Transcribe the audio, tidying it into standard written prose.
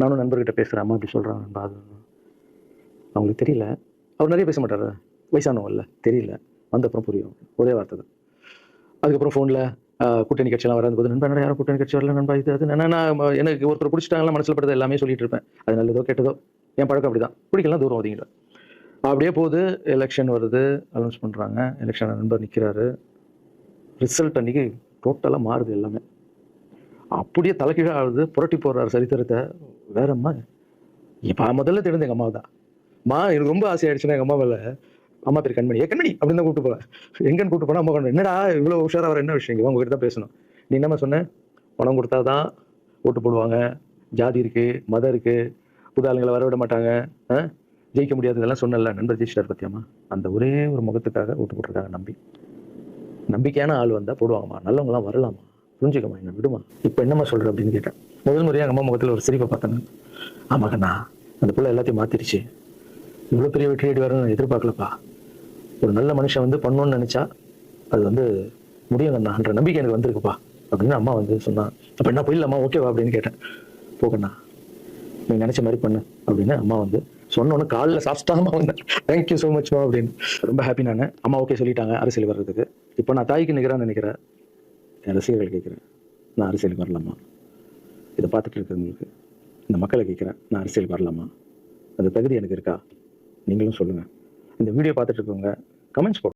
நானும் நண்பர்கிட்ட பேசுகிறேன், அம்மா இப்படி சொல்கிறாங்க நண்பா, அது அவங்களுக்கு தெரியல. அவர் நிறைய பேச மாட்டார், வயசானவங்கல்ல, தெரியல. வந்த அப்புறம் புரியும், ஒரே வார்த்தை தான். அதுக்கப்புறம் ஃபோனில் கூட்டணி கட்சியெல்லாம் வரும்போது, நண்பா என்னடா யாரும் கூட்டணி கட்சி வரல நண்பா, இது அது நான் எனக்கு ஒருத்தர் பிடிச்சிட்டாங்களா மனசில் படுறது எல்லாமே சொல்லிட்டு இருப்பேன். அது நல்லதோ கெட்டதோ, என் பழக்கம் அப்படி தான். பிடிக்கலாம் தூரம் ஒதுங்கிடுவேன். அப்படியே போகுது. எலெக்ஷன் வருது, அனௌன்ஸ் பண்ணுறாங்க. எலெக்ஷன் நண்பர் நிற்கிறாரு. ரிசல்ட் அன்றைக்கி டோட்டலாக மாறுது எல்லாமே. அப்படியே தலைகீழாக ஆகுது. புரட்டி போடுறாரு சரித்திரத்தை. வேறம்மா இப்போ முதல்ல தெரிஞ்சு எங்கள் அம்மா தான். எனக்கு ரொம்ப ஆசையாயிடுச்சுன்னா எங்கள் அம்மா மேலே, அம்மா பேர் கண்மணி, கண்மணி அப்படின்னு தான் கூப்பிட்டு போவேன். எங்கன்னு கூப்பிட்டு போனால் அம்மா கொண்டு என்னடா இவ்வளோ உஷாராக வர, என்ன விஷயம் உங்ககிட்ட தான் பேசணும். நீ என்னம்மா சொன்ன, பணம் கொடுத்தா தான் ஓட்டு போடுவாங்க, ஜாதி இருக்குது, மதம் இருக்குது, புது ஆளுங்களை வரவிட மாட்டாங்க, ஜெயிக்க முடியாது, இதெல்லாம் சொன்னல. நண்பர் ஜெயிச்சிட்டார் பற்றியாம்மா. அந்த ஒரே ஒரு முகத்துக்காக ஓட்டு போட்டிருக்காங்க. நம்பிக்கையான ஆள் வந்தால் போடுவாங்கம்மா, நல்லவங்களாம் வரலாமா, புரிஞ்சுக்கம்மா, என்ன விடுமா. இப்போ என்னம்மா சொல்கிற அப்படின்னு கேட்டேன். முதல் முறையாக எங்கள் அம்மா முகத்தில் ஒரு சிரிப்பை பார்த்தேன். ஆமாக்கண்ணா, அந்த பிள்ளை எல்லாத்தையும் மாற்றிடுச்சு, இவ்வளோ பெரிய வெற்றி அடி வரணும்னு எதிர்பார்க்கலப்பா. ஒரு நல்ல மனுஷன் வந்து பண்ணணும்னு நினச்சா அது வந்து முடியுங்கண்ணான்ற நம்பிக்கை எனக்கு வந்திருக்குப்பா அப்படின்னு அம்மா வந்து சொன்னான். அப்போ என்ன போயிடலாமா, ஓகேவா அப்படின்னு கேட்டேன். போகண்ணா, நீ நினச்ச மாதிரி பண்ணு அப்படின்னு அம்மா வந்து சொன்னோன்னு காலில் சாப்பிட்டாமா வந்தேன். தேங்க்யூ ஸோ மச்மா அப்படின்னு. ரொம்ப ஹாப்பி நான். அம்மா ஓகே சொல்லிட்டாங்க அரசியல் வர்றதுக்கு. இப்போ நான் தாய்க்கு நிற்கிறான்னு நினைக்கிறேன். என் ரசிகர்கள் கேட்குறேன், நான் அரசியலுக்கு வரலாமா? இதை பார்த்துட்டு இருக்கிறவங்களுக்கு, இந்த மக்களை கேட்குறேன், நான் அரசியலுக்கு வரலாமா? அந்த தகுதி எனக்கு இருக்கா? நீங்களும் சொல்லுங்கள். இந்த வீடியோ பார்த்துட்டு இருக்கவங்க கமெண்ட்ஸ் போடுங்க.